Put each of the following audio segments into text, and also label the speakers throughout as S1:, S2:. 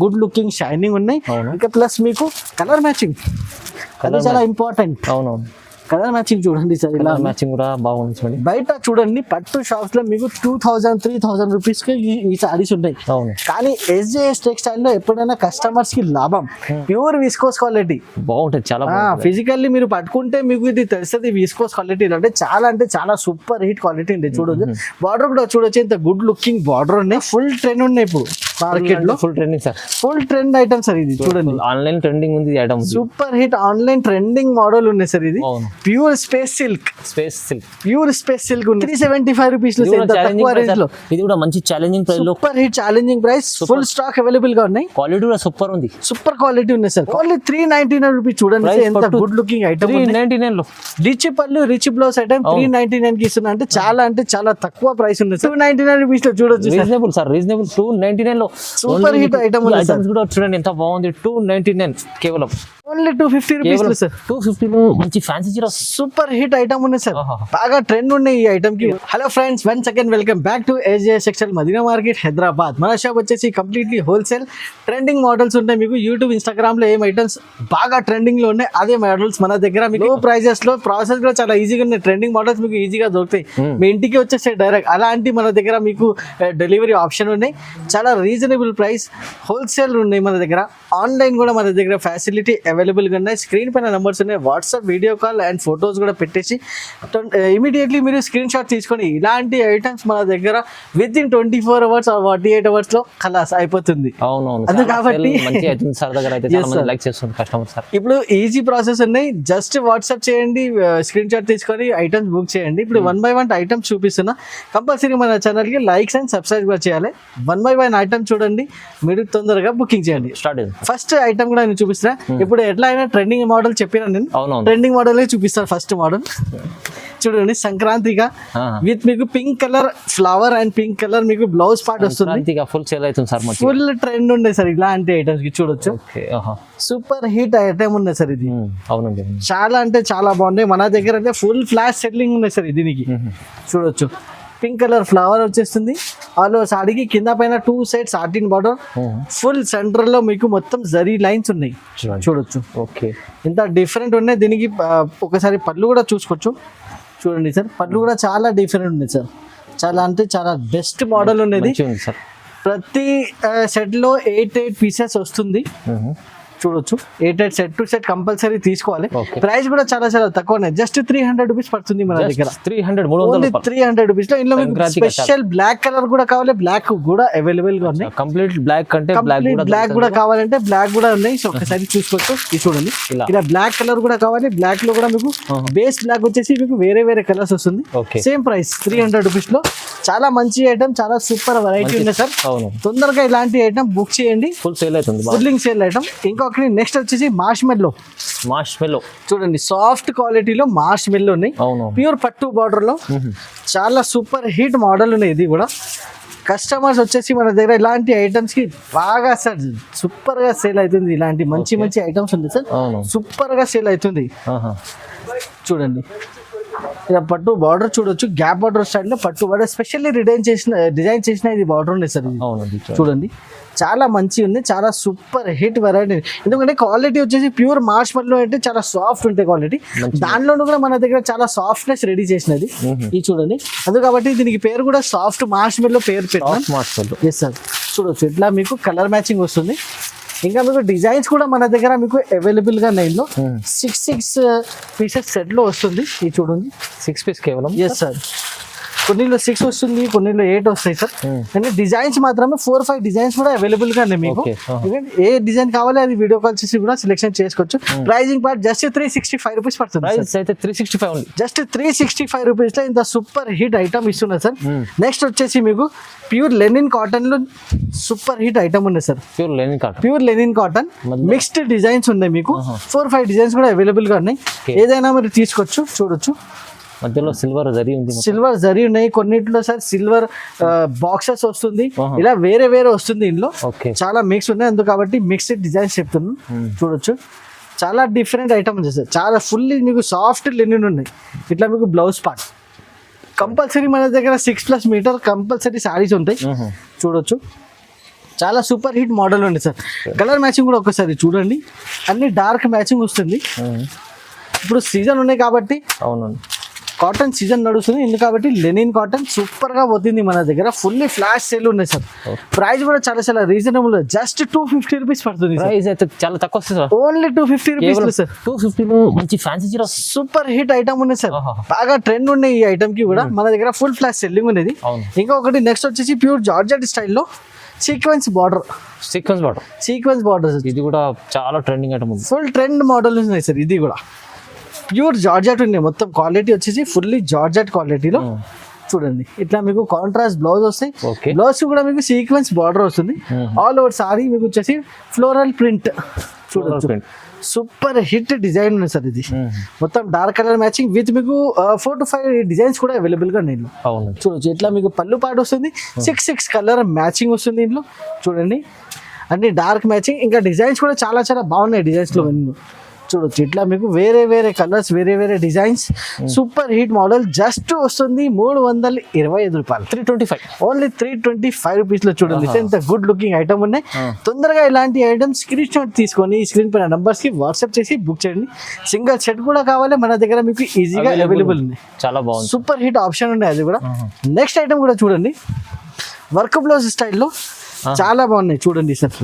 S1: Good looking shining ఉన్నాయి. ఇంకా plus మీకు కలర్ మ్యాచింగ్ అది చాలా ఇంపార్టెంట్.
S2: అవునవును,
S1: కలర్ మ్యాచింగ్ చూడండి సార్, ఇలా
S2: మ్యాచింగ్ కూడా బాగుంది చూడండి.
S1: బయట చూడండి పట్టు షాప్స్ లో మీకు 2000-3000 రూపీస్ కి ఈ సారీస్ ఉంటాయి.
S2: అవును,
S1: కానీ SJS టెక్స్టైల్ లో ఎప్పుడైనా కస్టమర్స్ కి లాభం. ప్యూర్ విస్కోస్ క్వాలిటీ
S2: బాగుంటుంది, చాలా
S1: ఫిజికల్లీ మీరు పట్టుకుంటే మీకు ఇది తెలుస్తుంది విస్కోస్ క్వాలిటీ అంటే చాలా సూపర్ హిట్ క్వాలిటీ ఉంది. చూడొచ్చు బార్డర్ కూడా చూడొచ్చు, ఇంత గుడ్ లుకింగ్ బార్డర్ ఉన్నాయి. ఫుల్ ట్రెండ్ ఉన్నాయి ఇప్పుడు మార్కెట్ లో,
S2: full trending sir,
S1: full trend item sir ఇది. చూడండి
S2: ఆన్లైన్ ట్రెండింగ్ ఉంది item,
S1: super hit online trending model ఉన్నాయి సార్. ఇది pure space silk, pure space silk ఉంది. 375 రూపీస్ లో తక్కువ రేంజ్ లో.
S2: ఇది కూడా మంచి ఛాలెంజింగ్ ప్రైస్ లో,
S1: super hit challenging price, full stock available గా ఉన్నాయి.
S2: క్వాలిటీ కూడా సూపర్ ఉంది,
S1: సూపర్ క్వాలిటీ ఉన్నాయి సార్. Only 399 rupees. చూడండి ఎంత గుడ్ లుకింగ్ ఐటమ్.
S2: 399 లో
S1: రిచ్ పళ్ళు రిచ్ బ్లౌజ్ ఐటమ్ 399 కి ఇస్తున్నా అంటే చాలా తక్కువ ప్రైస్ ఉంది. 299 రూపీస్ లో చూడొచ్చు,
S2: రీజనబుల్ సార్, రీజనబుల్. 299 లో
S1: సూపర్ హిట్ ఐటమ్
S2: ఐటమ్స్ కూడా చూడండి ఎంత బాగుంది. 299 కేవలం,
S1: ఓన్లీ 250 రూపీస్ లో సార్.
S2: 250 లో మంచి ఫ్యాన్సీ చీర,
S1: సూపర్ హిట్ ఐటమ్ ఉంది సార్. బాగా ట్రెండ్ ఉన్నాయి ఈ ఐటమ్ కి. Hello friends, one second welcome back to SJS textile Madina market Hyderabad. మన షాప్ వచ్చేసి కంప్లీట్లీ హోల్సేల్ ట్రెండింగ్ మోడల్స్ ఉంటాయి. మీకు యూట్యూబ్ ఇన్స్టాగ్రామ్ లో ఏం ఐటమ్స్ బాగా ట్రెండింగ్ లో ఉన్నాయి అదే మోడల్స్ మన దగ్గర మీకు ప్రైజెస్ లో, ప్రాసెస్ కూడా చాలా ఈజీగా ఉన్నాయి. ట్రెండింగ్ మోడల్స్ మీకు ఈజీగా దొరుకుతాయి, మీ ఇంటికి వచ్చేసి డైరెక్ట్. అలాంటి మన దగ్గర మీకు డెలివరీ ఆప్షన్ ఉన్నాయి, చాలా రీజనబుల్ ప్రైస్, హోల్సేల్ ఉన్నాయి మన దగ్గర. ఆన్లైన్ కూడా మన దగ్గర ఫెసిలిటీ అవైలబుల్ గా ఉన్నాయి. స్క్రీన్ పైన నెంబర్స్ ఉన్నాయి, WhatsApp video call and photos కూడా పెట్టేసి ఇమీడియట్లీ మీరు స్క్రీన్ షాట్ తీసుకొని ఇలాంటి ఐటమ్స్ మన దగ్గర with in 24 hours are 48 hours లో ఖలాస్ అయిపోతుంది.
S2: అవునవును,
S1: కాబట్టి ఇప్పుడు ఈజీ ప్రాసెస్ ఉన్నాయి. జస్ట్ వాట్సాప్ చేయండి, స్క్రీన్ షాట్ తీసుకొని ఐటమ్స్ బుక్ చేయండి. ఇప్పుడు 1 by 1 ఐటమ్స్ చూపిస్తున్నా, కంపల్సరీ మన ఛానల్ కి లైక్స్ అండ్ సబ్స్క్రైబ్ కూడా చేయాలి. 1 by 1 ఐటమ్ చూడండి, మీరు తొందరగా బుకింగ్ చేయండి. ఫస్ట్ ఐటమ్ కూడా నేను చూపిస్తున్నా. ఇప్పుడు ఎట్లా అయినా ట్రెండింగ్ మోడల్ చెప్పినా నేను, ట్రెండింగ్ మోడల్ చూపిస్తాను. ఫస్ట్ మోడల్ చూడండి, సంక్రాంతిగా విత్ మీకు pink colour flower and pink colour మీకు బ్లౌజ్ పార్ట్ వస్తుంది.
S2: ఫుల్ సేల్ అవుతుంది సార్,
S1: ఫుల్ ట్రెండ్ ఉండే సార్ ఇలాంటి ఐటమ్స్ కి. చూడొచ్చు సూపర్ హిట్ ఐటమ్ ఉంది సార్ ఇది.
S2: అవునండి,
S1: చాలా అంటే చాలా బాగున్నాయి. మన దగ్గర అయితే ఫుల్ ఫ్లాష్ సెట్లింగ్ ఉన్నాయి సార్ దీనికి. చూడొచ్చు పింక్ కలర్ ఫ్లవర్ వచ్చేస్తుంది. వాళ్ళు సాడీకి కింద పైన 2 sides satin border, full centre లో మీకు మొత్తం జరీ లైన్స్ ఉన్నాయి. చూడొచ్చు ఇంత డిఫరెంట్ ఉన్నాయి. దీనికి ఒకసారి పళ్ళు కూడా చూసుకోవచ్చు. చూడండి సార్, పళ్ళు కూడా చాలా డిఫరెంట్ ఉంది సార్. చాలా అంటే చాలా బెస్ట్ మోడల్ ఉన్నది. ప్రతి సెట్ లో 8 పీసెస్ వస్తుంది. చూడొచ్చు 8 సెట్ టు సెట్ కంపల్సరీ తీసుకోవాలి. ప్రైస్ కూడా చాలా తక్కువ, జస్ట్ 300 రూపీస్ పడుతుంది మన దగ్గర. 300 రూపీస్ లో ఇందులో స్పెషల్ బ్లాక్ కలర్ కూడా కావాలి, బ్లాక్ కూడా అవైలబుల్ గా ఉన్నాయి.
S2: కంప్లీట్ బ్లాక్ అంటే
S1: బ్లాక్ కూడా కావాలంటే బ్లాక్ కూడా ఉన్నాయి. సో ఒకసారి చూసుకోవచ్చు. ఇది చూడండి, ఇలా బ్లాక్ కలర్ కూడా కావాలి. బ్లాక్ లో కూడా మీకు బేస్ బ్లాక్ వచ్చేసి మీకు వేరే కలర్స్ వస్తుంది. సేమ్ ప్రైస్ 300 రూపీస్ లో. చాలా మంచి ఐటమ్, చాలా సూపర్ వెరైటీ ఉంది సార్. తొందరగా ఇలాంటి ఐటమ్ బుక్ చేయండి,
S2: ఫుల్ సేల్ అవుతుంది,
S1: ఫుల్లింగ్ సేల్ ఐటమ్. ఇంకొకటి నెక్స్ట్ వచ్చేసి మార్ష్ మెల్లో చూడండి, సాఫ్ట్ క్వాలిటీలో మార్ష్ మెల్లో ఉన్నాయి. ప్యూర్ పట్టు బార్డర్ లో చాలా సూపర్ హిట్ మోడల్ ఉన్నాయి. ఇది కూడా కస్టమర్స్ వచ్చేసి మన దగ్గర ఇలాంటి ఐటమ్స్ కి బాగా సార్ సూపర్ గా సేల్ అవుతుంది. ఇలాంటి మంచి ఐటమ్స్ ఉంది సార్, సూపర్ గా సేల్ అవుతుంది. చూడండి ఇలా పట్టు బార్డర్ చూడొచ్చు, గ్యాప్ బార్డర్ స్టైల్ లో పట్టు బార్డర్ స్పెషల్లీ డిజైన్ చేసిన ఇది బార్డర్ ఉంది సార్. చూడండి చాలా మంచి ఉంది, చాలా సూపర్ హిట్ వెరైటీ. ఎందుకంటే క్వాలిటీ వచ్చేసి ప్యూర్ మార్ష్ మెల్లో అంటే చాలా సాఫ్ట్ ఉంటాయి క్వాలిటీ. దానిలోనూ కూడా మన దగ్గర చాలా సాఫ్ట్నెస్ రెడీ చేసినది. ఇది చూడండి, అందుకు కాబట్టి దీనికి పేరు కూడా సాఫ్ట్ మార్ష్ మెల్లో పేరు పెట్టాం. ఎస్ సార్, చూడొచ్చు ఇట్లా మీకు కలర్ మ్యాచింగ్ వస్తుంది. ఇంకా మీకు డిజైన్స్ కూడా మన దగ్గర మీకు అవైలబుల్ గా 6 పీసెస్ సెట్ లో వస్తుంది. ఇది చూడండి
S2: 6 పీస్ కేవలం.
S1: ఎస్ సార్, కొన్నిలో 6 వస్తుంది, కొన్నిలో 8 వస్తాయి సార్. అంటే డిజైన్స్ మాత్రమే 4-5 డిజైన్స్ కూడా అవైలబుల్ గా ఉన్నాయి మీకు. ఏ డిజైన్ కావాలి అది వీడియో కాల్ చేసి కూడా సెలెక్షన్ చేసుకోవచ్చు. ప్రైజింగ్ పార్ట్ జస్ట్ 365 రూపీస్ పడుతుంది.
S2: అయితే 365 ఓన్లీ,
S1: జస్ట్ 365 రూపీస్ లో ఇంత సూపర్ హిట్ ఐటమ్ ఇస్తున్నారు సార్. నెక్స్ట్ వచ్చేసి మీకు ప్యూర్ లెనిన్ కాటన్ లో సూపర్ హిట్ ఐటమ్ ఉంది sir. Pure linen cotton mixed designs ఉన్నాయి మీకు. 4-5 డిజైన్స్ కూడా అవైలబుల్ గా ఉన్నాయి, ఏదైనా మీరు తీసుకోవచ్చు. చూడొచ్చు
S2: మధ్యలో సిల్వర్ జరీ ఉంది,
S1: సిల్వర్ జరీ ఉన్నాయి. కొన్నిట్లో సార్ సిల్వర్ బాక్సెస్ వస్తుంది, ఇలా వేరే వస్తుంది. ఇందులో చాలా మిక్స్ ఉన్నాయి, అందుకు కాబట్టి మిక్స్డ్ డిజైన్స్ చెప్తున్నాను. చూడొచ్చు చాలా డిఫరెంట్ ఐటమ్ ఉంది సార్. చాలా ఫుల్లీ మీకు సాఫ్ట్ లెనిన్ ఉన్నాయి. ఇట్లా మీకు బ్లౌజ్ పార్ట్ కంపల్సరీ మన దగ్గర 6+ మీటర్ కంపల్సరీ సారీస్ ఉంటాయి. చూడొచ్చు చాలా సూపర్ హిట్ మోడల్ ఉంది సార్. కలర్ మ్యాచింగ్ కూడా ఒకసారి చూడండి, అన్ని డార్క్ మ్యాచింగ్ వస్తుంది. ఇప్పుడు సీజన్ ఉన్నాయి కాబట్టి
S2: అవునండి,
S1: కాటన్ సీజన్ నడుస్తుంది ఎందుకు కాబట్టి లెనిన్ కాటన్ సూపర్ గా పోతుంది మన దగ్గర. ఫుల్లీ ఫ్లాష్ సేల్ ఉన్నాయి సార్. ప్రైస్ కూడా చాలా చాలా రీజనబుల్, జస్ట్ 250 రూపీస్ పడుతుంది.
S2: ప్రైస్ అయితే చాలా తక్కువ వస్తుంది సార్,
S1: ఓన్లీ 250 రూపీస్ సార్.
S2: 250 మంచి ఫ్యాన్సీ చీర
S1: సూపర్ హిట్ ఐటమ్ ఉన్నాయి సార్, బాగా ట్రెండ్ ఉన్నాయి ఈ ఐటమ్ కి కూడా. మన దగ్గర ఫుల్ ఫ్లాష్ సెల్లింగ్ ఉన్నది. ఇంకొకటి నెక్స్ట్ వచ్చేసి ప్యూర్ జార్జెట్ స్టైల్లో సీక్వెన్స్ బార్డర్. సీక్వెన్స్ బార్డర్
S2: ఇది కూడా చాలా ట్రెండింగ్ ఐటమ్ ఉంది.
S1: ఫుల్ ట్రెండ్ మోడల్ ఉన్నాయి సార్. ఇది కూడా ప్యూర్ జార్జెట్ ఉన్నాయి, మొత్తం క్వాలిటీ వచ్చేసి ఫుల్లీ జార్జెట్ క్వాలిటీలో. చూడండి ఇట్లా మీకు కాంట్రాస్ట్ బ్లౌజ్ వస్తాయి. బ్లౌజ్ కూడా మీకు సీక్వెన్స్ బార్డర్ వస్తుంది. ఆల్ ఓవర్ సారీ మీకు వచ్చేసి ఫ్లోరల్ ప్రింట్. చూడొచ్చు, సూపర్ హిట్ డిజైన్ ఉంది సార్. ఇది మొత్తం డార్క్ కలర్ మ్యాచింగ్ విత్ మీకు 4 to 5 డిజైన్స్ కూడా అవైలబుల్ గా నేను చూడొచ్చు. ఇట్లా మీకు పళ్ళు పాటు వస్తుంది, 6 కలర్ మ్యాచింగ్ వస్తుంది ఇందులో. చూడండి అన్ని డార్క్ మ్యాచింగ్, ఇంకా డిజైన్స్ కూడా చాలా చాలా బాగున్నాయి డిజైన్స్ లో. చూడొచ్చు ఇట్లా మీకు వేరే వేరే కలర్స్, వేరే వేరే designs, super hit model. Just వస్తుంది 325 రూపాయలు,
S2: 325,
S1: ఓన్లీ 325 రూపీస్ లో. చూడండి ఎంత గుడ్ లుకింగ్ ఐటమ్ ఉన్నాయి. తొందరగా ఇలాంటి ఐటమ్స్ స్క్రీన్ షాట్ తీసుకొని స్క్రీన్ పైన నంబర్స్ కి వాట్సాప్ చేసి బుక్ చేయండి. సింగిల్ సెట్ కూడా కావాలి మన దగ్గర మీకు ఈజీగా అవైలబుల్ ఉంది.
S2: చాలా బాగుంది,
S1: సూపర్ హిట్ ఆప్షన్ ఉన్నాయి అది కూడా. నెక్స్ట్ ఐటమ్ కూడా చూడండి, వర్క్ బ్లౌజ్ స్టైల్లో చాలా బాగున్నాయి. చూడండి సార్,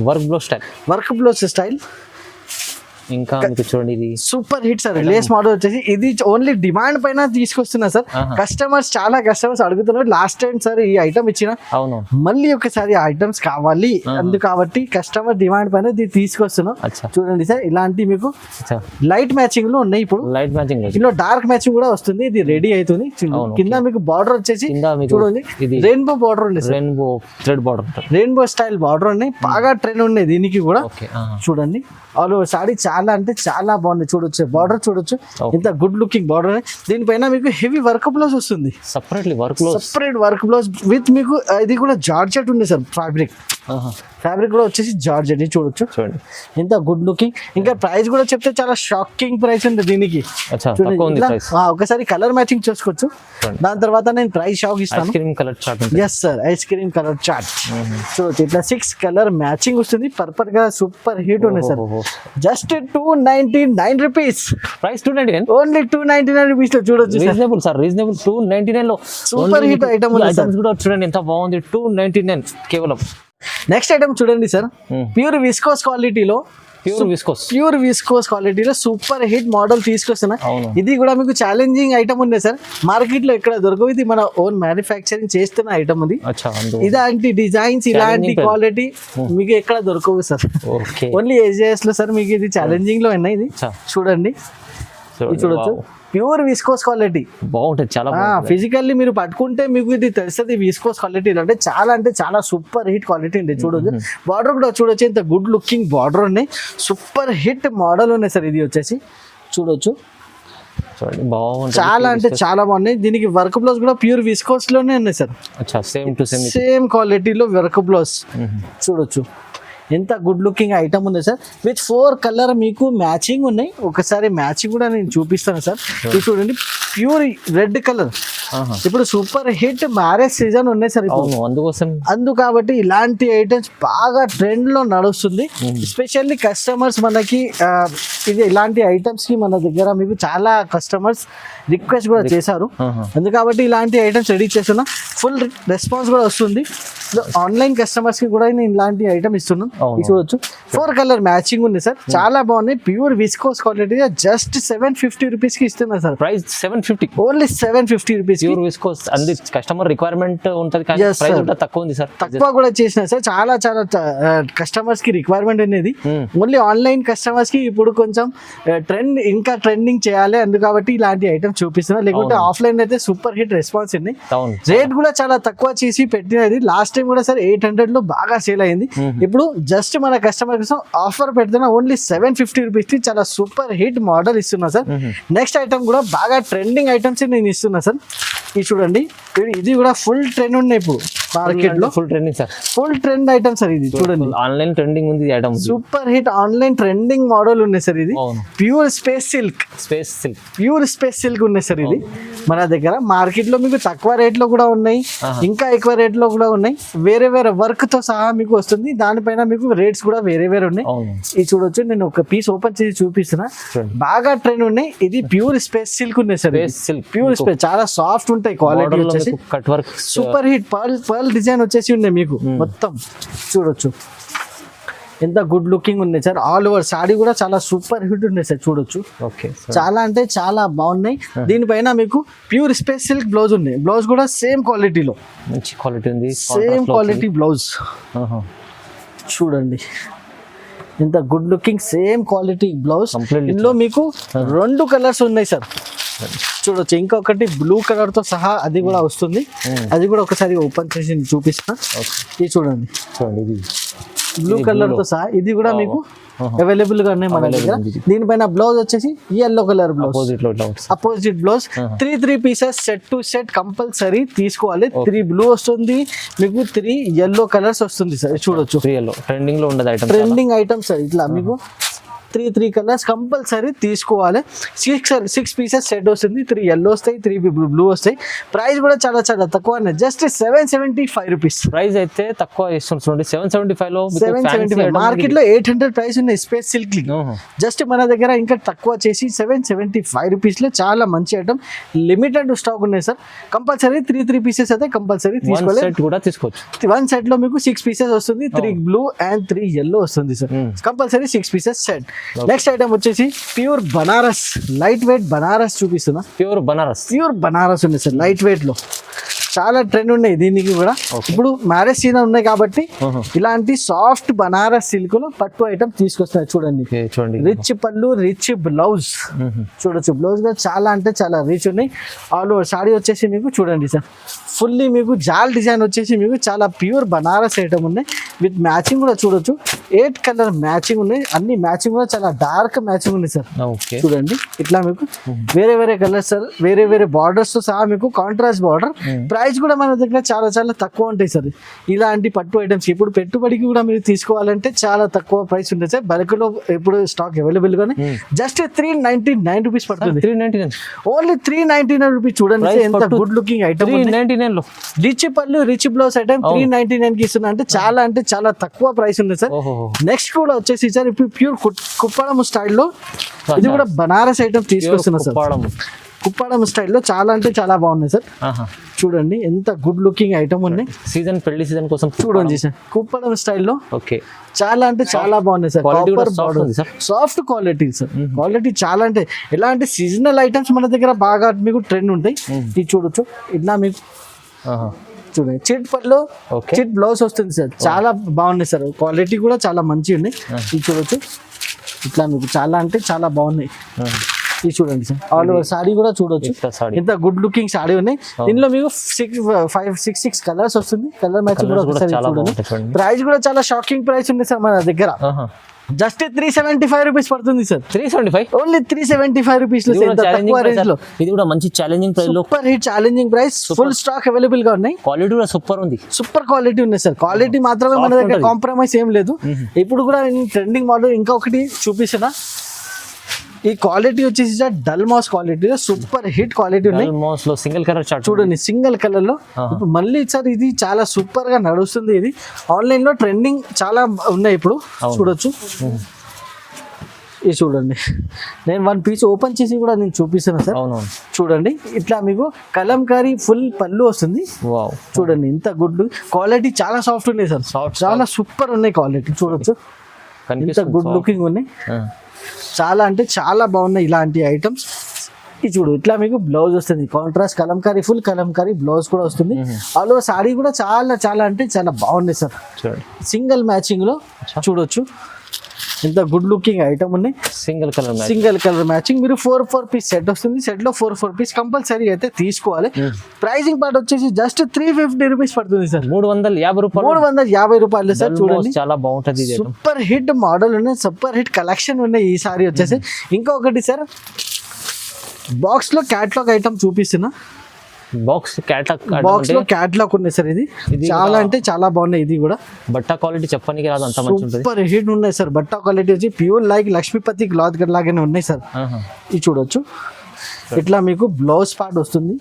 S1: వర్క్ బ్లౌజ్ స్టైల్.
S2: ఇంకా మీకు చూడండి ఇది
S1: super hit sir. Lay's model వచ్చేసి ఇది ఓన్లీ డిమాండ్ పైన తీసుకొస్తున్నా సార్. కస్టమర్స్ చాలా కస్టమర్స్ అడుగుతున్నారు. లాస్ట్ టైం సార్ ఈ ఐటమ్ ఇచ్చిన, మళ్ళీ ఒకసారి ఐటమ్స్ కావాలి అందుకు కాబట్టి కస్టమర్ డిమాండ్ పైన తీసుకొస్తున్నాం. చూడండి సార్, ఇలాంటి మీకు లైట్ మ్యాచింగ్ లో ఉన్నాయి. ఇప్పుడు లైట్ మ్యాచింగ్ ఇందులో డార్క్ మ్యాచింగ్ కూడా వస్తుంది. ఇది రెడీ అవుతుంది. కింద మీకు బార్డర్ వచ్చేసి చూడండి రెయిన్బో బార్డర్ ఉంది,
S2: rainbow thread border,
S1: rainbow style border ఉన్నాయి. బాగా ట్రెండ్ ఉన్నాయి దీనికి కూడా. చూడండి ఆల్ ఓవర్ సారీ చాలా అంటే చాలా బాగుంది. చూడొచ్చు బార్డర్, చూడొచ్చు ఇంత గుడ్ లుకింగ్ బార్డర్. దీనిపైన మీకు హెవీ వర్క్ బ్లౌజ్ వస్తుంది, సపరేట్ వర్క్ బ్లౌజ్ విత్ మీకు ఇది కూడా జార్జెట్ ఉంది సార్. ఫ్యాబ్రిక్ కూడా వచ్చేసి జార్జెట్. చూడొచ్చు చూడండి ఇంత గుడ్ లుకింగ్. ఇంకా ప్రైస్ కూడా చెప్తే చాలా షాకింగ్ ప్రైస్ ఉంది దీనికి. ఒకసారి కలర్ మ్యాచింగ్ చేసుకోవచ్చు, దాని తర్వాత నేను ప్రైస్ షాక్ ఇస్తాను. Yes sir, ice cream colour chart. చూడొచ్చు ఇట్లా 6 కలర్ మ్యాచింగ్ వస్తుంది. పర్పల్ గా సూపర్ హిట్ ఉన్నాయి sir. Just 299 rupees price. 299 only 299 rupees లో. చూడొచ్చు
S2: రీజనబుల్ సార్, రీజనబుల్. 299 లో
S1: సూపర్ హిట్ ఐటమ్
S2: కూడా చూడండి ఎంత బాగుంది. 299 కేవలం.
S1: నెక్స్ట్ ఐటమ్ చూడండి సార్, ప్యూర్ విస్కోస్ క్వాలిటీలో, ప్యూర్ విస్కోస్ క్వాలిటీలో సూపర్ హిట్ మోడల్ తీసుకొస్తున్నా. ఇది కూడా మీకు ఛాలెంజింగ్ ఐటమ్ ఉంది సార్, మార్కెట్ లో ఎక్కడ దొరకవు. ఇది మన ఓన్ మ్యానుఫ్యాక్చరింగ్ చేస్తున్న ఐటమ్ ఉంది. ఇలాంటి డిజైన్స్, ఇలాంటి క్వాలిటీ మీకు ఎక్కడ దొరకవు సార్. ఓన్లీ ఏజిఎస్ లో సార్ మీకు ఇది ఛాలెంజింగ్ లో ఉన్నాయి. ఇది చూడండి, చూడొచ్చు ప్యూర్ విస్కోస్ క్వాలిటీ
S2: బాగుంటుంది చాలా.
S1: ఫిజికల్లీ మీరు పట్టుకుంటే మీకు ఇది తెలుస్తుంది విస్కోస్ క్వాలిటీ అంటే చాలా సూపర్ హిట్ క్వాలిటీ ఉంది. చూడొచ్చు బార్డర్ కూడా చూడొచ్చు ఇంత గుడ్ లుకింగ్ బార్డర్ ఉన్నాయి. సూపర్ హిట్ మోడల్ ఉన్నాయి సార్. ఇది వచ్చేసి చూడొచ్చు చాలా అంటే చాలా బాగున్నాయి. దీనికి వర్క్ బ్లౌజ్ కూడా ప్యూర్ విస్కోస్ లోనే ఉన్నాయి సార్. సేమ్ క్వాలిటీలో వర్క్ బ్లౌజ్ చూడొచ్చు. ఎంత గుడ్ లుకింగ్ ఐటమ్ ఉంది సార్. విత్ 4 కలర్ మీకు మ్యాచింగ్ ఉన్నాయి. ఒకసారి మ్యాచింగ్ కూడా నేను చూపిస్తాను సార్. ఇది చూడండి ప్యూర్ రెడ్ కలర్. ఇప్పుడు సూపర్ హిట్ మ్యారేజ్ సీజన్ ఉన్నాయి సార్ అందుకోసం కాబట్టి ఇలాంటి ఐటమ్స్ బాగా ట్రెండ్ లో నడుస్తుంది. ఎస్పెషల్లీ కస్టమర్స్ మనకి ఇది ఇలాంటి ఐటమ్స్ కి మన దగ్గర మీకు చాలా కస్టమర్స్ రిక్వెస్ట్ కూడా చేశారు. అందుకబట్టి ఇలాంటి ఐటమ్స్ రెడీ చేస్తున్నా. ఫుల్ రెస్పాన్స్ కూడా వస్తుంది. ఆన్లైన్ కస్టమర్స్ కి కూడా నేను ఇలాంటి ఐటమ్ ఇస్తున్నాను. చూడొచ్చు 4 కలర్ మ్యాచింగ్ ఉంది సార్. చాలా బాగున్నాయి. Pure viscose quality. Just 750 rupees కి ఇస్తున్నా sir.
S2: Price 750
S1: only 750 rupees.
S2: Pure viscose అంది కస్టమర్ రిక్వైర్మెంట్ ఉంటది కానీ ప్రైస్ కూడా తక్కువ ఉంది సార్.
S1: తక్కువ కూడా చేసిన సార్. చాలా కస్టమర్స్ కి రిక్వైర్మెంట్ అనేది. ఓన్లీ ఆన్లైన్ కస్టమర్స్ కి ఇప్పుడు కొంచెం ట్రెండ్ ఇంకా ట్రెండింగ్ చేయాలి అందుకబట్టి ఇలాంటి ఐటమ్ చూపిస్తున్నా. లేకుంటే ఆఫ్లైన్ అయితే సూపర్ హిట్ రెస్పాన్స్ ఉంది. రేట్ కూడా చాలా తక్కువ చేసి పెట్టినది. లాస్ట్ టైం కూడా సార్ 800 లో బాగా సేల్ అయింది. ఇప్పుడు జస్ట్ మన కస్టమర్ కోసం ఆఫర్ పెడుతున్నా. ఓన్లీ 750 రూపీస్ కి చాలా సూపర్ హిట్ మోడల్ ఇస్తున్నా సార్. నెక్స్ట్ ఐటమ్ కూడా బాగా ట్రెండింగ్ ఐటమ్స్ నేను ఇస్తున్నా సార్. ఇది చూడండి, ఇది కూడా ఫుల్ ట్రెండ్ ఉన్నాయి. ఇప్పుడు మార్కెట్ లో
S2: full trending sir,
S1: full trend item sir ఇది చూడండి.
S2: ఆన్లైన్ ట్రెండింగ్ ఉంది item,
S1: super hit online trending model ఉన్నాయి సార్. ఇది
S2: అవును.
S1: Pure space silk,
S2: space silk,
S1: pure space silk ఉన్నాయి సార్. ఇది మన దగ్గర మార్కెట్ లో మీకు తక్కువ రేట్ లో కూడా ఉన్నాయి, ఇంకా ఎక్కువ రేట్ లో కూడా ఉన్నాయి. వేరే వేరే వర్క్ తో సహా మీకు వస్తుంది. దానిపైన మీకు రేట్స్ కూడా వేరే వేరే ఉన్నాయి. ఇది చూడొచ్చు, నేను ఒక పీస్ ఓపెన్ చేసి చూపిస్తున్నా. బాగా ట్రెండ్ ఉన్నాయి. ఇది ప్యూర్ స్పేస్ సిల్క్ ఉన్నాయి సార్. ప్యూర్ స్పేస్ చాలా సాఫ్ట్ ఉంటాయి. క్వాలిటీ వచ్చేసి
S2: cut work,
S1: super hit pearl design వచ్చేసి ఉన్నాయి మీకు మొత్తం. చూడొచ్చు ఎంత గుడ్ లుకింగ్ ఉన్నాయి సార్. ఆల్ ఓవర్ సాడీ కూడా చాలా సూపర్ హిట్ ఉన్నాయి సార్. చూడొచ్చు,
S2: ఓకే,
S1: చాలా అంటే చాలా బాగున్నాయి. దీనిపైన మీకు ప్యూర్ స్పేస్ సిల్క్ బ్లౌజ్ ఉన్నాయి. బ్లౌజ్ కూడా సేమ్ క్వాలిటీలో,
S2: మంచి క్వాలిటీ ఉంది,
S1: సేమ్ క్వాలిటీ బ్లౌజ్. చూడండి ఎంత good looking, same quality blouse. ఇందులో మీకు 2 కలర్స్ ఉన్నాయి సార్. చూడొచ్చు, ఇంకొకటి బ్లూ కలర్ తో సహా అది కూడా వస్తుంది. అది కూడా ఒకసారి ఓపెన్ చేసి చూపిస్తా. ఇది చూడండి,
S2: ఇది
S1: బ్లూ కలర్ తో సహా ఇది కూడా మీకు అవైలబుల్ గా ఉన్నాయి మన దగ్గర. దీనిపైన బ్లౌజ్ వచ్చేసి yellow colour blouse, opposite blouse. 3 pieces set to set compulsory తీసుకోవాలి. 3 బ్లూ వస్తుంది మీకు, 3 yellow కలర్స్ వస్తుంది సార్. చూడొచ్చు,
S2: ట్రెండింగ్ లో ఉండదు ఐటమ్,
S1: ట్రెండింగ్ ఐటమ్ సార్. ఇట్లా మీకు 3 కలర్స్ కంపల్సరీ తీసుకోవాలి. 6 పీసెస్ సెట్ వస్తుంది. 3 yellow వస్తాయి, 3 బ్లూ వస్తాయి. ప్రైస్ కూడా చాలా చాలా తక్కువ, జస్ట్ 775 రూపీస్
S2: ప్రైస్ అయితే తక్కువ ఇస్తుంది. 775 లో
S1: 775 మార్కెట్ లో 800 ప్రైస్ ఉన్నాయి స్పేస్ సిల్క్. జస్ట్ మన దగ్గర ఇంకా తక్కువ చేసి 775 రూపీస్ లో చాలా మంచి ఐటమ్, లిమిటెడ్ స్టాక్ ఉన్నాయి సార్. కంపల్సరీ 3 పీసెస్ అయితే కంపల్సరీ తీసుకోవాలి.
S2: సెట్ కూడా తీసుకోవచ్చు.
S1: 1 సెట్ లో మీకు 6 పీసెస్ వస్తుంది. 3 బ్లూ అండ్ 3 yellow వస్తుంది sir. Compulsory 6 pieces set. Next item వచ్చేసి pure Banaras, light weight Banaras చూపిస్తున్నా.
S2: ప్యూర్
S1: బనారస్ ఉంది సార్, లైట్ వెయిట్ లో చాలా ట్రెండ్ ఉన్నాయి దీనికి కూడా. ఇప్పుడు మ్యారేజ్ సీజన్ ఉన్నాయి కాబట్టి ఇలాంటి సాఫ్ట్ బనారస్ సిల్క్ లో పట్టు ఐటమ్ తీసుకొస్తున్నాయి. చూడండి, రిచ్ పళ్ళు, రిచ్ బ్లౌజ్. చూడొచ్చు, బ్లౌజ్ కూడా చాలా అంటే చాలా రిచ్ ఉన్నాయి. ఆల్ ఓవర్ సాడీ వచ్చేసి మీకు చూడండి సార్, ఫుల్లీ మీకు జాల్ డిజైన్ వచ్చేసి మీకు చాలా ప్యూర్ బనారస్ ఐటమ్ ఉన్నాయి. విత్ మ్యాచింగ్ కూడా చూడొచ్చు, 8 కలర్ మ్యాచింగ్ ఉన్నాయి. అన్ని మ్యాచింగ్ కూడా చాలా డార్క్ మ్యాచింగ్ ఉంది సార్. చూడండి, ఇట్లా మీకు వేరే వేరే కలర్స్ సార్, వేరే వేరే బార్డర్స్ తో సహా మీకు కాంట్రాస్ట్ బార్డర్. ప్రైస్ కూడా మన దగ్గర చాలా చాలా తక్కువ ఉంటాయి సార్. ఇలాంటి పట్టు ఐటమ్స్ ఇప్పుడు పెట్టుబడికి కూడా మీరు తీసుకోవాలంటే చాలా తక్కువ ప్రైస్ ఉంటుంది సార్. బల్క్ లో ఇప్పుడు స్టాక్ అవైలబుల్ గానే జస్ట్ 399 రూపీస్ పడుతుంది.
S2: 399,
S1: ఓన్లీ 399 రూపీస్. చూడండి ఎంత గుడ్ లుకింగ్ ఐటమ్.
S2: 399 లో
S1: రిచ్ పళ్ళు, రిచ్ బ్లౌజ్ ఐటమ్ 399 కి ఇస్తున్నా అంటే చాలా తక్కువ ప్రైస్ ఉంది సార్. నెక్స్ట్ కూడా వచ్చేసి సార్ ఇప్పుడు ప్యూర్ కుప్పడం స్టైల్లో ఇది కూడా బనారస్ ఐటమ్ తీసుకొస్తున్నా సార్. కుప్పడం స్టైల్లో చాలా అంటే చాలా బాగున్నాయి సార్. చూడండి ఎంత గుడ్ లుకింగ్ ఐటమ్ ఉన్నాయి.
S2: పెళ్లి సీజన్ కోసం
S1: చూడండి సార్, కుప్పడం స్టైల్లో
S2: ఓకే,
S1: చాలా అంటే చాలా బాగున్నాయి sir. Soft quality sir, quality చాలా అంటే ఎలాంటి సీజనల్ ఐటమ్స్ మన దగ్గర బాగా మీకు ట్రెండ్ ఉంటాయి. ఇది చూడొచ్చు, ఇట్లా మీకు చూడండి చిట్ పళ్ళు, చిట్ బ్లౌజ్ వస్తుంది సార్. చాలా బాగున్నాయి సార్, క్వాలిటీ కూడా చాలా మంచిగా ఉన్నాయి. ఇది చూడొచ్చు, ఇట్లా మీకు చాలా అంటే చాలా బాగున్నాయి. ఇది చూడండి సార్, ఆల్ ఓవర్ సాడీ కూడా చూడొచ్చు, ఎంత గుడ్ లుకింగ్ సాడీ ఉన్నాయి. దీనిలో మీకు 6 కలర్స్ వస్తుంది. కలర్ మ్యాచింగ్ కూడా ఒకసారి చూడండి. ప్రైస్ కూడా చాలా షాకింగ్ ప్రైస్ ఉంది సార్ మన దగ్గర. జస్ట్ 375 రూపీస్ పడుతుంది సార్.
S2: 375,
S1: ఓన్లీ 375 రూపీస్ లో తక్కువ రేంజ్ లో.
S2: ఇది కూడా మంచి ఛాలెంజింగ్ ప్రైస్ లో,
S1: super hit challenging price. Full stock available గా ఉన్నాయి.
S2: క్వాలిటీ కూడా సూపర్ ఉంది,
S1: సూపర్ క్వాలిటీ ఉన్నాయి సార్. క్వాలిటీ మాత్రమే మన దగ్గర, కాంప్రమైజ్ ఏం లేదు. ఇప్పుడు కూడా ట్రెండింగ్ మోడల్ ఇంకొకటి చూపిస్తున్నా. ఈ క్వాలిటీ వచ్చేసి sir dull mass quality, super hit quality ఉన్నాయి.
S2: సింగిల్ కలర్
S1: చూడండి, సింగిల్ కలర్ లో. ఇప్పుడు మళ్ళీ సార్ ఇది చాలా సూపర్ గా నడుస్తుంది. ఇది ఆన్లైన్ లో ట్రెండింగ్ చాలా ఉన్నాయి ఇప్పుడు. చూడొచ్చు, ఇది చూడండి, నేను 1 పీస్ ఓపెన్ చేసి కూడా నేను చూపిస్తాను సార్. చూడండి, ఇట్లా మీకు కలంకారీ ఫుల్ పళ్ళు వస్తుంది. చూడండి ఎంత గుడ్ క్వాలిటీ, చాలా సాఫ్ట్ ఉన్నాయి సార్. చాలా సూపర్ ఉన్నాయి క్వాలిటీ. చూడొచ్చు ఎంత గుడ్ లుకింగ్ ఉన్నాయి. చాలా అంటే చాలా బాగున్నాయి ఇలాంటి ఐటమ్స్. ఇది చూడు, ఇట్లా మీకు బ్లౌజ్ వస్తుంది, contrast Kalamkari, full Kalamkari blouse కూడా వస్తుంది. ఆల్ ఓవర్ సాడీ కూడా చాలా చాలా అంటే చాలా బాగున్నాయి సార్. సింగిల్ మ్యాచింగ్ లో చూడొచ్చు ఎంత గుడ్ లుకింగ్ ఐటమ్ ఉన్నాయి.
S2: Single
S1: colour matching. మీరు 4 పీస్ సెట్ వస్తుంది. సెట్ లో 4 పీస్ కంపల్సరీ అయితే తీసుకోవాలి. ప్రైసింగ్ పార్ట్ వచ్చేసి జస్ట్ 350 రూపీస్ పడుతుంది సార్. 350 రూపాయలు సార్. చూడండి
S2: చాలా బాగుంటది,
S1: సూపర్ హిట్ మోడల్ ఉన్నాయి, సూపర్ హిట్ కలెక్షన్ ఉన్నాయి ఈసారి వచ్చేసి. ఇంకొకటి సార్, బాక్స్ లో క్యాటలాగ్ ఐటమ్ చూపిస్తున్నా.
S2: బాక్స్
S1: బాక్స్ లో క్యాట్లాగ్ ఉన్నాయి సార్. ఇది చాలా అంటే చాలా బాగున్నాయి. ఇది కూడా
S2: బట్ట క్వాలిటీ చెప్పడానికి రాదు, అంత మంచి ఉంటుంది.
S1: సూపర్ హిట్ ఉన్నాయి సార్. బట్ట క్వాలిటీ వచ్చి ప్యూర్ లైక్ లక్ష్మీపతి క్లాత్ లాగానే ఉన్నాయి సార్. ఇది చూడొచ్చు. ఇట్లా మీకు బ్లౌజ్ పార్ట్ వస్తుంది.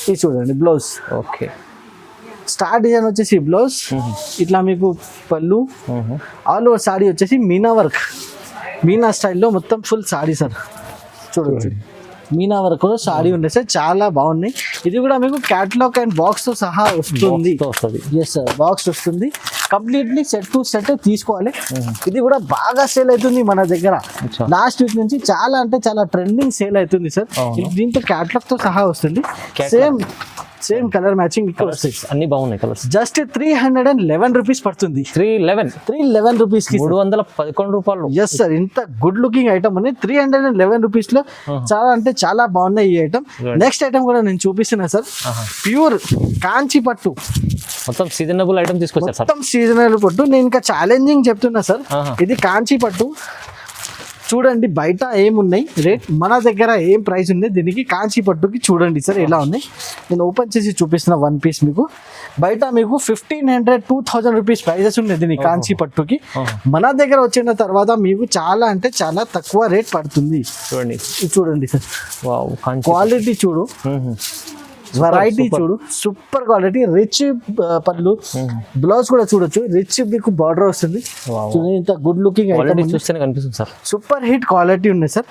S1: ఇది చూడండి బ్లౌజ్.
S2: ఓకే.
S1: స్టార్ డిజైన్ వచ్చేసి బ్లౌజ్. ఇట్లా మీకు పళ్ళు. ఆల్ ఓవర్ సాడీ వచ్చేసి మీనా వర్క్, మీనా స్టైల్లో మొత్తం ఫుల్ సాడీ సార్. చూడవచ్చు మీనా వర్క్ కూడా సాడీ ఉన్నాయి సార్. చాలా బాగున్నాయి. ఇది కూడా మీకు క్యాటలాగ్ అండ్ బాక్స్ తో సహా వస్తుంది. ఎస్ సార్, బాక్స్ వస్తుంది. కంప్లీట్లీ సెట్ టు సెట్ తీసుకోవాలి. ఇది కూడా బాగా సేల్ అవుతుంది మన దగ్గర. లాస్ట్ వీక్ నుంచి చాలా అంటే చాలా ట్రెండింగ్ సేల్ అవుతుంది సార్. దీంతో క్యాటలాగ్ తో సహా వస్తుంది. సేమ్ కలర్ మ్యాచింగ్ ఇక్కడ వస్తాయి.
S2: అన్ని బాగున్నాయి కలర్స్.
S1: జస్ట్ 311 రూపీస్ పడుతుంది. 311 రూపీస్ కి
S2: 311 రూపాయలు.
S1: ఎస్ సార్, ఇంత గుడ్ లుకింగ్ ఐటమ్ అని 311 రూపీస్ లో చాలా అంటే చాలా బాగున్నాయి ఈ ఐటమ్. నెక్స్ట్ ఐటమ్ కూడా నేను చూపిస్తున్నా సార్. ప్యూర్ కాంచి పట్టు,
S2: మొత్తం సీజనబుల్ ఐటమ్ తీసుకొచ్చారు సార్.
S1: మొత్తం సీజనబుల్ పట్టు. నేను ఇంకా ఛాలెంజింగ్ చెప్తున్నా సార్. ఇది కాంచి పట్టు. చూడండి బయట ఏమున్నాయి రేట్, మన దగ్గర ఏం ప్రైస్ ఉంది దీనికి. కాంచి పట్టుకి చూడండి సార్ ఎలా ఉన్నాయి. నేను ఓపెన్ చేసి చూపిస్తున్నా వన్ పీస్ మీకు. బయట మీకు 1500-2000 రూపీస్ ప్రైజెస్ ఉన్నాయి దీనికి కాంచి పట్టుకి. మన దగ్గర వచ్చిన తర్వాత మీకు చాలా అంటే చాలా తక్కువ రేట్ పడుతుంది. చూడండి సార్, క్వాలిటీ చూడు, వెరైటీ చూడు, సూపర్ క్వాలిటీ. రిచ్ పళ్ళు, బ్లౌజ్ కూడా చూడొచ్చు. రిచ్ మీకు బార్డర్ వస్తుంది. ఇంత గుడ్ లుకింగ్ ఐటమ్
S2: చూస్తేనే కనిపిస్తుంది సార్.
S1: సూపర్ హిట్ క్వాలిటీ ఉన్నాయి సార్.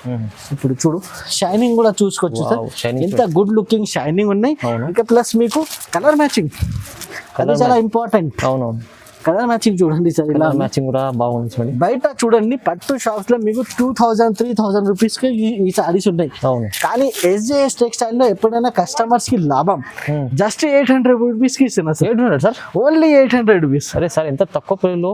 S1: ఇప్పుడు చూడు షైనింగ్ కూడా చూసుకోవచ్చు సార్. ఇంత గుడ్ లుకింగ్ షైనింగ్ ఉన్నాయి. ఇంకా ప్లస్ మీకు కలర్ మ్యాచింగ్, అది చాలా ఇంపార్టెంట్.
S2: అవునవును,
S1: కలర్ మ్యాచింగ్ చూడండి సార్. ఇలా
S2: మ్యాచింగ్ కూడా బాగుంది చూడండి.
S1: బయట చూడండి పట్టు షాప్స్ లో మీకు 2000-3000 రూపీస్ కి ఈ సారీస్ ఉన్నాయి. కానీ SJS టెక్స్టైల్ లో ఎప్పుడైనా కస్టమర్స్ కి లాభం జస్ట్ 800 రూపీస్ కి ఇస్తున్నారు సార్.
S2: 800 sir,
S1: only 800 rupees.
S2: అరే సార్, ఎంత తక్కువ ప్రైస్లో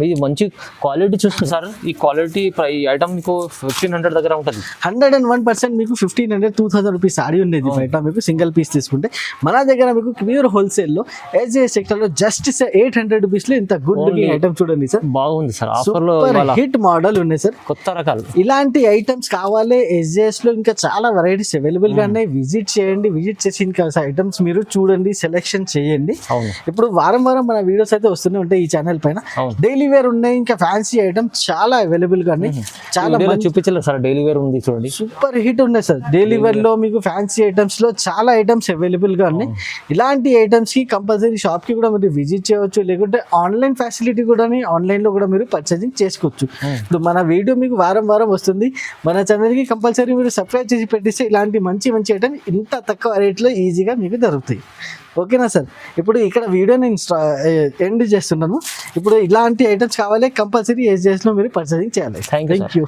S2: మీది మంచి క్వాలిటీ చూస్తుంది సార్. ఈ క్వాలిటీ ఈ ఐటమ్ మీకు 1500 దగ్గర ఉంటుంది.
S1: 101% మీకు 1500-2000 రూపీస్ సారీ ఉండేది బయట మీకు సింగిల్ పీస్ తీసుకుంటే. మన దగ్గర మీకు ప్యూర్ హోల్సేల్ లో SJS టెక్స్టైల్ లో జస్ట్ 800 రూపీస్ లో ఇంత గుడ్ లుకింగ్ ఐటమ్ చూడండి సార్.
S2: బాగుంది సార్. ఆఫర్ లో
S1: హిట్ మోడల్ ఉన్నాయి సార్,
S2: కొత్త రకాలు.
S1: ఇలాంటి ఐటమ్స్ కావాలి SJS లో. ఇంకా చాలా వెరైటీస్ అవైలబుల్ గా ఉన్నాయి. విజిట్ చేయండి. విజిట్ చేసి ఇంకా ఐటమ్స్ మీరు చూడండి, సెలెక్షన్ చేయండి. ఇప్పుడు వారం మన వీడియోస్ అయితే వస్తూనే ఉంటాయి ఈ ఛానల్ పైన. డైలీ వేర్ ఉన్నాయి, ఇంకా ఫ్యాన్సీ ఐటమ్స్ చాలా అవైలబుల్ గా ఉన్నాయి. చాలా
S2: చూపించలేదు సార్. డైలీ వేర్ ఉంది చూడండి,
S1: సూపర్ హిట్ ఉన్నాయి సార్. డైలీ వేర్ లో మీకు ఫ్యాన్సీ ఐటమ్స్ లో చాలా ఐటమ్స్ అవైలబుల్ గా ఉన్నాయి. ఇలాంటి ఐటమ్స్ కి కంపల్సరీ షాప్ కి కూడా మీరు విజిట్ చేయవచ్చు. లేకుంటే ఆన్లైన్ ఫెసిలిటీ కూడా ఆన్లైన్ లో కూడా మీరు పర్చేసింగ్ చేసుకోవచ్చు. ఇప్పుడు మన వీడియో మీకు వారం వస్తుంది. మన ఛానల్ కి కంపల్సరీ మీరు సబ్స్క్రైబ్ చేసి పెట్టిస్తే ఇలాంటి మంచి ఐటమ్ ఇంత తక్కువ రేట్ లో ఈజీగా మీకు దొరుకుతాయి. ఓకేనా సార్? ఇప్పుడు ఇక్కడ వీడియో నేను ఎండ్ చేస్తున్నాను. ఇప్పుడు ఇలాంటి ఐటమ్స్ కావాలి కంపల్సరీ SJS లో మీరు పర్చేసింగ్ చేయాలి.
S2: Thank you.